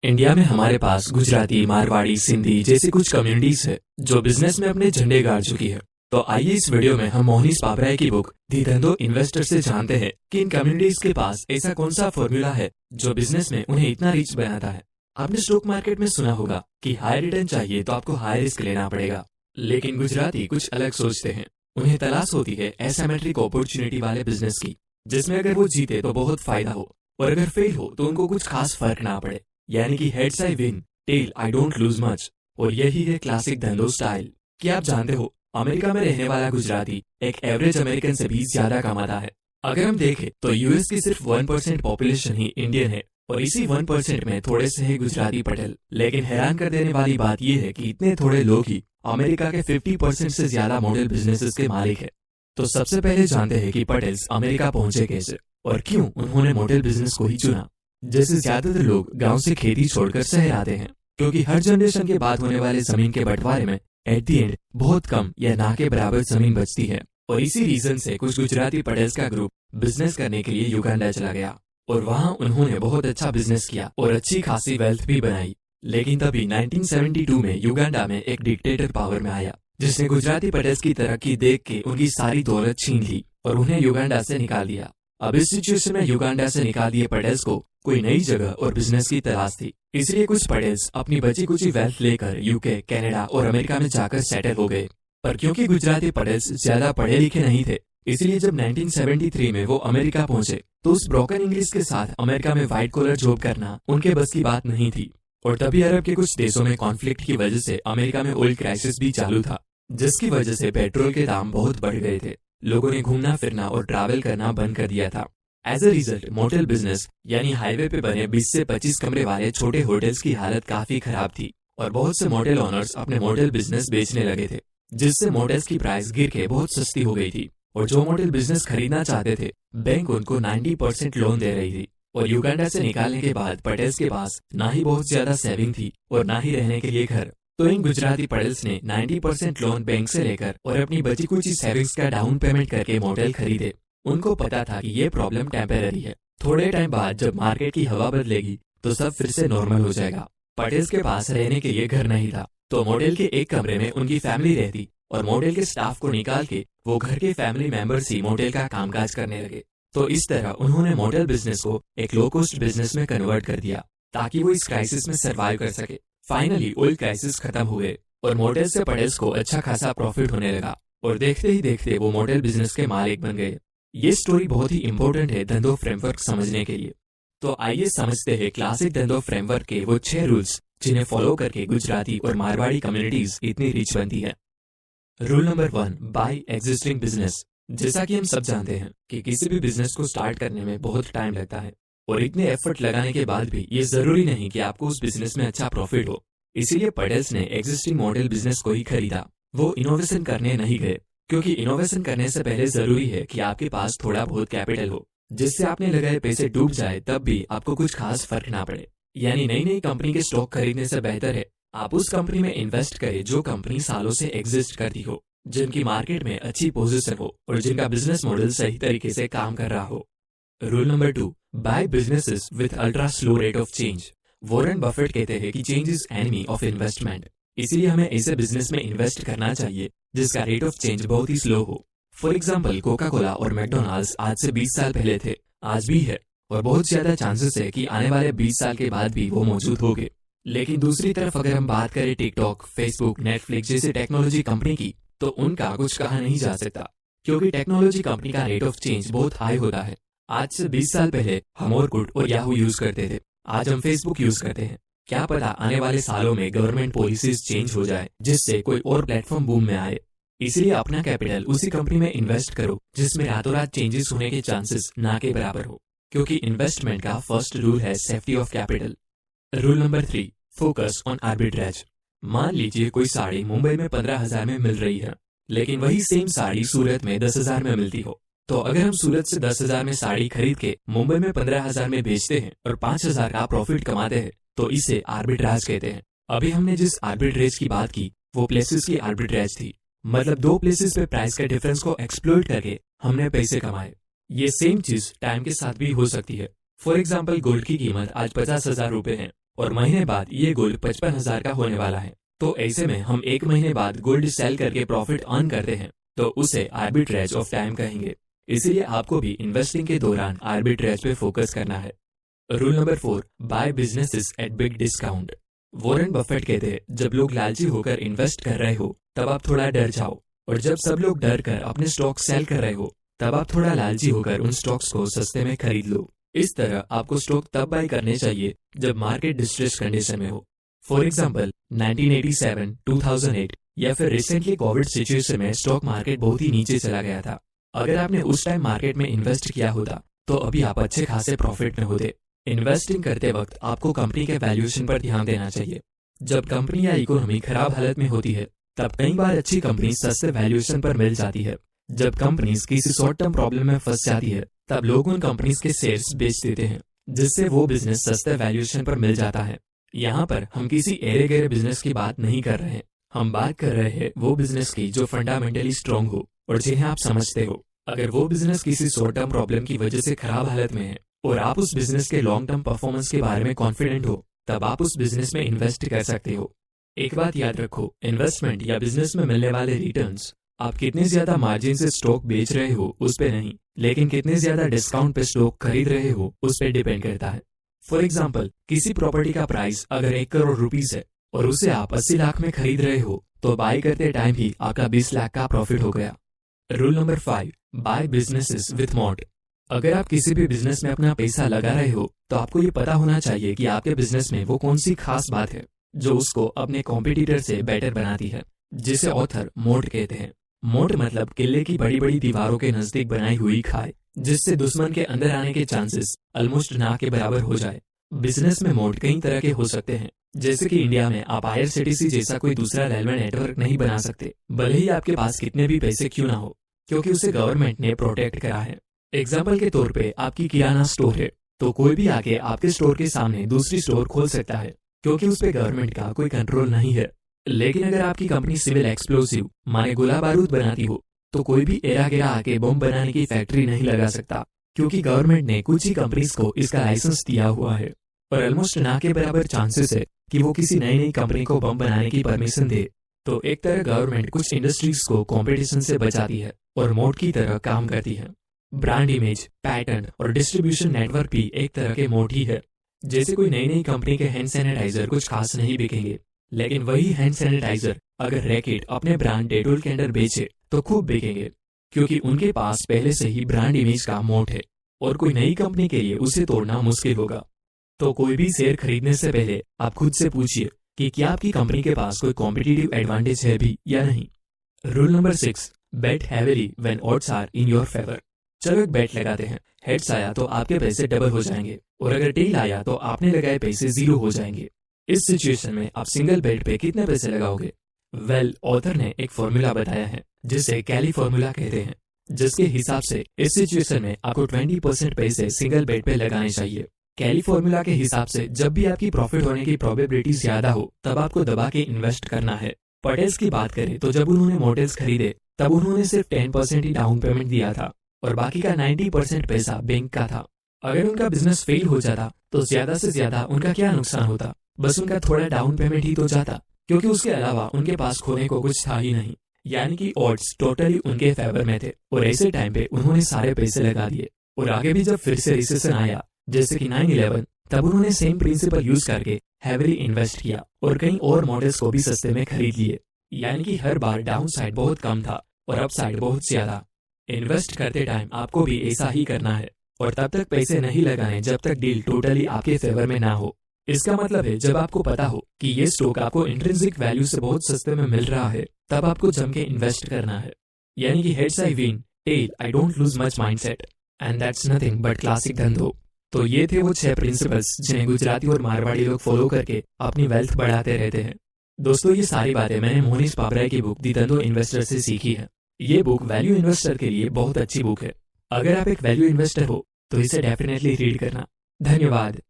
India में हमारे पास गुजराती, मारवाड़ी, सिंधी जैसी कुछ कम्युनिटीज है जो बिजनेस में अपने झंडे गाड़ चुकी है। तो आइए इस वीडियो में हम मोहनीश पाबराय की बुक दी धंधो इन्वेस्टर से जानते हैं कि इन कम्युनिटीज के पास ऐसा कौन सा फॉर्मूला है जो बिजनेस में उन्हें इतना रिच बनाता है। आपने स्टॉक मार्केट में सुना होगा कि हाई रिटर्न चाहिए तो आपको हाई रिस्क लेना पड़ेगा, लेकिन गुजराती कुछ अलग सोचते हैं। उन्हें तलाश होती है एसिमेट्रिक अपॉर्चुनिटी वाले बिजनेस की, जिसमें अगर वो जीते तो बहुत फायदा हो और अगर फेल हो तो उनको कुछ खास फर्क ना पड़े, यानी कि heads I win, tail I don't lose much. और यही है क्लासिक धंधो स्टाइल। क्या आप जानते हो, अमेरिका में रहने वाला गुजराती एक एवरेज अमेरिकन से भी ज्यादा कमाता है। अगर हम देखें तो यूएस की सिर्फ 1% पॉपुलेशन ही इंडियन है और इसी 1% में थोड़े से है गुजराती पटेल। लेकिन हैरान कर देने वाली बात यह है कि इतने थोड़े लोग ही अमेरिका के 50% से ज्यादा मॉडल बिजनेसेस के मालिक है। तो सबसे पहले जानते हैं कि पटेल्स अमेरिका पहुंचे कैसे और क्यों उन्होंने मॉडल बिजनेस को ही चुना। जैसे ज्यादातर लोग गांव से खेती छोड़कर शहर आते हैं, क्योंकि हर जनरेशन के बाद होने वाले जमीन के बंटवारे में एट दी एंड बहुत कम या ना के बराबर जमीन बचती है। और इसी रीजन से कुछ गुजराती पटेल्स का ग्रुप बिजनेस करने के लिए युगांडा चला गया और वहां उन्होंने बहुत अच्छा बिजनेस किया और अच्छी खासी वेल्थ भी बनाई। लेकिन तभी 1972 में युगांडा में एक डिक्टेटर पावर में आया, जिसने गुजराती पटेल्स की तरक्की देख के उनकी सारी दौलत छीन ली और उन्हें युगांडा से निकाल दिया। अब इस सिचुएशन में युगांडा से निकाल दिए पटेल्स को कोई नई जगह और बिजनेस की तलाश थी। इसलिए कुछ पटेल्स अपनी बची कुची वेल्थ लेकर यूके, कनाडा और अमेरिका में जाकर सेटल हो गए। पर क्योंकि गुजराती पटेल्स ज्यादा पढ़े लिखे नहीं थे, इसलिए जब 1973 में वो अमेरिका पहुंचे तो उस ब्रोकन इंग्लिश के साथ अमेरिका में व्हाइट कॉलर जॉब करना उनके बस की बात नहीं थी। और तभी अरब के कुछ देशों में कॉन्फ्लिक्ट की वजह से अमेरिका में ऑयल क्राइसिस भी चालू था, जिसकी वजह से पेट्रोल के दाम बहुत बढ़ गए थे। लोगों ने घूमना फिरना और ट्रैवल करना बंद कर दिया था। As a result motel business यानी हाईवे पे बने 20 से 25 कमरे वाले छोटे होटल्स की हालत काफी खराब थी और बहुत से मोटेल ओनर्स अपने मोटेल बिजनेस बेचने लगे थे, जिससे मोटेल्स की प्राइस गिर के बहुत सस्ती हो गई थी। और जो मोटेल बिजनेस खरीदना चाहते थे, बैंक उनको 90% लोन दे रही थी। और युगांडा से निकालने के बाद पटेल्स के पास ना ही बहुत ज्यादा सेविंग थी और ना ही रहने के लिए घर। तो इन गुजराती पटेल्स ने 90% लोन बैंक से लेकर और अपनी बची कुची सेविंग्स का डाउन पेमेंट करके मोटेल खरीदे। उनको पता था कि ये प्रॉब्लम टेम्पररी है, थोड़े टाइम बाद जब मार्केट की हवा बदलेगी तो सब फिर से नॉर्मल हो जाएगा। पटेल्स के पास रहने के लिए घर नहीं था, तो मॉडल के एक कमरे में उनकी फैमिली रहती और मॉडल के स्टाफ को निकाल के वो घर के फैमिली मेंबर्स ही मॉडल का कामकाज करने लगे। तो इस तरह उन्होंने मॉडल बिजनेस को एक लो कॉस्ट बिजनेस में कन्वर्ट कर दिया ताकि वो इस क्राइसिस में सर्वाइव कर सके। फाइनली ऑयल क्राइसिस खत्म हुए और मॉडल से पटेल्स को अच्छा खासा प्रॉफिट होने लगा और देखते ही देखते वो मॉडल बिजनेस के मालिक बन गए। ये स्टोरी बहुत ही इंपॉर्टेंट है धंधो फ्रेमवर्क समझने के लिए। तो आइए समझते हैं क्लासिक धंधो फ्रेमवर्क के वो 6 रूल्स जिन्हें फॉलो करके गुजराती और मारवाड़ी कम्युनिटीज इतनी रिच बनती है। Rule number 1, buy existing business. जैसा कि हम सब जानते हैं कि किसी भी बिजनेस को स्टार्ट करने में बहुत टाइम लगता है और इतने एफर्ट लगाने के बाद भी ये जरूरी नहीं कि आपको उस बिजनेस में अच्छा प्रॉफिट हो। इसीलिए पटेल्स ने एग्जिस्टिंग मॉडल बिजनेस को ही खरीदा। वो इनोवेशन करने नहीं गए, क्योंकि इनोवेशन करने से पहले जरूरी है कि आपके पास थोड़ा बहुत कैपिटल हो, जिससे आपने लगाए पैसे डूब जाए तब भी आपको कुछ खास फर्क ना पड़े। यानी नई नई कंपनी के स्टॉक खरीदने से बेहतर है आप उस कंपनी में इन्वेस्ट करें जो कंपनी सालों से एग्जिस्ट करती हो, जिनकी मार्केट में अच्छी पोजीशन हो और जिनका बिजनेस मॉडल सही तरीके से काम कर रहा हो। Rule number 2, buy businesses with ultra slow rate of change. Warren Buffett कहते हैं कि change is enemy of investment. इसीलिए हमें ऐसे बिजनेस में इन्वेस्ट करना चाहिए जिसका रेट ऑफ चेंज बहुत ही स्लो हो। फॉर एग्जाम्पल कोका कोला और मैकडोनाल्ड्स आज से 20 साल पहले थे, आज भी है और बहुत ज्यादा चांसेस है कि आने वाले 20 साल के बाद भी वो मौजूद होंगे। लेकिन दूसरी तरफ अगर हम बात करें टिकटॉक, फेसबुक, नेटफ्लिक्स जैसे टेक्नोलॉजी कंपनी की, तो उनका कुछ कहा नहीं जा सकता, क्योंकि टेक्नोलॉजी कंपनी का रेट ऑफ चेंज बहुत हाई होता है। आज से 20 साल पहले हम ऑरकुट और याहू यूज करते थे, आज हम फेसबुक यूज करते हैं। क्या पता आने वाले सालों में गवर्नमेंट पॉलिसीज चेंज हो जाए जिससे कोई और प्लेटफॉर्म बूम में आए। इसलिए अपना कैपिटल उसी कंपनी में इन्वेस्ट करो जिसमें रातों रात चेंजेस होने के चांसेस ना के बराबर हो, क्योंकि इन्वेस्टमेंट का फर्स्ट रूल है safety of capital. Rule number 3, focus on arbitrage. मान लीजिए कोई साड़ी मुंबई में 15,000 में मिल रही है, लेकिन वही सेम साड़ी सूरत में 10,000 में मिलती हो। तो अगर हम सूरत से 10,000 में साड़ी खरीद के मुंबई में 15,000 में बेचते हैं और 5,000 का प्रॉफिट कमाते हैं, तो इसे आर्बिट्राज कहते हैं। अभी हमने जिस आर्बिट्रेज की बात की वो प्लेसेस की आर्बिट्रेज थी, मतलब 2 प्लेसेस पे प्राइस के डिफरेंस को एक्सप्लॉइट करके हमने पैसे कमाए। ये सेम चीज टाइम के साथ भी हो सकती है। फॉर एग्जाम्पल गोल्ड की कीमत आज 50,000 रुपए है और महीने बाद ये गोल्ड 55,000 का होने वाला है। तो ऐसे में हम 1 महीने बाद गोल्ड सेल करके प्रॉफिट अर्न करते हैं, तो उसे आर्बिट्रेज ऑफ टाइम कहेंगे। इसीलिए आपको भी इन्वेस्टिंग के दौरान आर्बिट्रेज पे फोकस करना है। Rule number 4, buy businesses at big discount. Warren Buffett कहते हैं, जब लोग लालची होकर इन्वेस्ट कर रहे हो तब आप थोड़ा डर जाओ, और जब सब लोग डर कर अपने स्टॉक सेल कर रहे हो तब आप थोड़ा लालची होकर उन स्टॉक्स को सस्ते में खरीद लो। इस तरह आपको स्टॉक तब बाय करने चाहिए जब मार्केट डिस्ट्रेस कंडीशन में हो। फॉर एग्जाम्पल 1987, 2008 या फिर रिसेंटली कोविड सिचुएशन में स्टॉक मार्केट बहुत ही नीचे चला गया था। अगर आपने उस टाइम मार्केट में इन्वेस्ट किया होता तो अभी आप अच्छे खासे प्रॉफिट में होते। इन्वेस्टिंग करते वक्त आपको कंपनी के वैल्यूएशन पर ध्यान देना चाहिए। जब कंपनी या इकोनॉमी खराब हालत में होती है तब कई बार अच्छी कंपनी सस्ते वैल्यूएशन पर मिल जाती है। जब कंपनीज किसी शॉर्ट टर्म प्रॉब्लम में फंस जाती है तब लोग उन कंपनीज के शेयर्स बेच देते हैं, जिससे वो बिजनेस सस्ते वैल्यूएशन पर मिल जाता है। यहाँ पर हम किसी एरे गहरे बिजनेस की बात नहीं कर रहे हैं, हम बात कर रहे हैं वो बिजनेस की जो फंडामेंटली स्ट्रांग हो और जिन्हें आप समझते हो। अगर वो बिजनेस किसी शॉर्ट टर्म प्रॉब्लम की वजह से खराब हालत में है और आप उस बिजनेस के लॉन्ग टर्म परफॉर्मेंस के बारे में कॉन्फिडेंट हो, तब आप उस बिजनेस में इन्वेस्ट कर सकते हो। एक बात याद रखो, इन्वेस्टमेंट या बिजनेस में मिलने वाले रिटर्न्स आप कितने ज्यादा मार्जिन से स्टॉक बेच रहे हो उस पे नहीं, लेकिन कितने ज्यादा डिस्काउंट पे स्टॉक खरीद रहे हो उस पे डिपेंड करता है। फॉर एग्जाम्पल, किसी प्रॉपर्टी का प्राइस अगर 1 करोड़ रुपीज है और उसे आप 80 लाख में खरीद रहे हो तो बाय करते टाइम ही आपका 20 लाख का प्रॉफिट हो गया। Rule number 5, buy businesses with moat. अगर आप किसी भी बिजनेस में अपना पैसा लगा रहे हो तो आपको ये पता होना चाहिए कि आपके बिजनेस में वो कौन सी खास बात है जो उसको अपने कॉम्पिटिटर से बेटर बनाती है, जिसे ऑथर मोट कहते हैं। मोट मतलब किले की बड़ी बड़ी दीवारों के नजदीक बनाई हुई खाई, जिससे दुश्मन के अंदर आने के चांसेस ऑलमोस्ट ना के बराबर हो जाए। बिजनेस में मोट कई तरह के हो सकते हैं, जैसे कि इंडिया में आप IRCTC जैसा कोई दूसरा रेलवे नेटवर्क नहीं बना सकते, भले ही आपके पास कितने भी पैसे क्यों ना हो, क्योंकि उसे गवर्नमेंट ने प्रोटेक्ट करा है। एग्जाम्पल के तौर पे आपकी किराना स्टोर है तो कोई भी आके आपके स्टोर के सामने दूसरी स्टोर खोल सकता है, क्योंकि उस पे गवर्नमेंट का कोई कंट्रोल नहीं है। लेकिन अगर आपकी कंपनी सिविल एक्सप्लोसिव माने गोला बारूद बनाती हो तो कोई भी एरा गेरा आके बम बनाने की फैक्ट्री नहीं लगा सकता, क्योंकि गवर्नमेंट ने कुछ ही कंपनीज को इसका लाइसेंस दिया हुआ है और ऑलमोस्ट ना के बराबर चांसेस है कि वो किसी नई कंपनी को बम बनाने की परमिशन दे। तो एक तरह गवर्नमेंट कुछ इंडस्ट्रीज को कंपटीशन से बचाती है और मोट की तरह काम करती है। ब्रांड इमेज, पैटर्न और डिस्ट्रीब्यूशन नेटवर्क भी एक तरह के मोट ही है। जैसे कोई नई कंपनी के हैंड सैनिटाइजर कुछ खास नहीं बिकेंगे, लेकिन वही हैंड सैनिटाइजर अगर रैकेट अपने ब्रांड डेटोल के अंदर बेचे तो खूब बिकेंगे, क्योंकि उनके पास पहले से ही ब्रांड इमेज का मोट है और कोई नई कंपनी के लिए उसे तोड़ना मुश्किल होगा। तो कोई भी शेयर खरीदने से पहले आप खुद से पूछिए कि क्या आपकी कंपनी के पास कोई कॉम्पिटिटिव एडवांटेज है भी या नहीं। Rule number 6, bet heavily when odds are in your favour. चलो एक बेट लगाते हैं, हेड्स आया तो आपके पैसे डबल हो जाएंगे और अगर टेल आया तो आपने लगाए पैसे 0 हो जाएंगे। इस सिचुएशन में आप सिंगल बेट पे कितने पैसे लगाओगे? ऑथर ने एक फॉर्मूला बताया है जिसे कैली फॉर्मूला कहते हैं, जिसके हिसाब से इस सिचुएशन में आपको 20% पैसे सिंगल बेट पे लगाने चाहिए। कैली फॉर्मूला के हिसाब से जब भी आपकी प्रॉफिट होने की प्रोबेबिलिटी ज्यादा हो तब आपको दबा के इन्वेस्ट करना है। पटेल्स की बात करें तो जब उन्होंने मॉडल्स खरीदे तब उन्होंने सिर्फ 10% ही डाउन पेमेंट दिया था और बाकी का 90% पैसा बैंक का था। अगर उनका बिजनेस फेल हो जाता तो ज्यादा से ज्यादा उनका क्या नुकसान होता? बस उनका थोड़ा डाउन पेमेंट ही तो जाता, क्योंकि उसके अलावा उनके पास खोने को कुछ था ही नहीं। यानी कि ऑड्स टोटली उनके फेवर में थे और ऐसे टाइम पे उन्होंने सारे पैसे लगा दिए। और आगे भी जब फिर से रिसेशन आया जैसे कि 9/11, तब उन्होंने सेम प्रिंसिपल यूज करके हैवीली इन्वेस्ट किया और कई और मॉडल्स को भी सस्ते में खरीद लिए। यानी कि हर बार डाउन साइड बहुत कम था और अप साइड बहुत ज्यादा। इन्वेस्ट करते टाइम आपको भी ऐसा ही करना है और तब तक पैसे नहीं लगाने जब तक डील टोटली आपके फेवर में ना हो। इसका मतलब है जब आपको पता हो कि ये स्टॉक आपको इंट्रिंसिक वैल्यू से बहुत सस्ते में मिल रहा है तब आपको जम के इन्वेस्ट करना है। यानी कि heads I win, tail I don't lose much mindset, and that's nothing but classic धंधो। तो ये थे वो 6 प्रिंसिपल्स जिन्हें गुजराती और मारवाड़ी लोग फॉलो करके अपनी वेल्थ बढ़ाते रहते हैं। दोस्तों, ये सारी बातें मैंने मोहनीश पाबराई की बुक दी धंधो इन्वेस्टर से सीखी है। ये बुक वैल्यू इन्वेस्टर के लिए बहुत अच्छी बुक है। अगर आप एक वैल्यू इन्वेस्टर हो तो इसे डेफिनेटली रीड करना। धन्यवाद।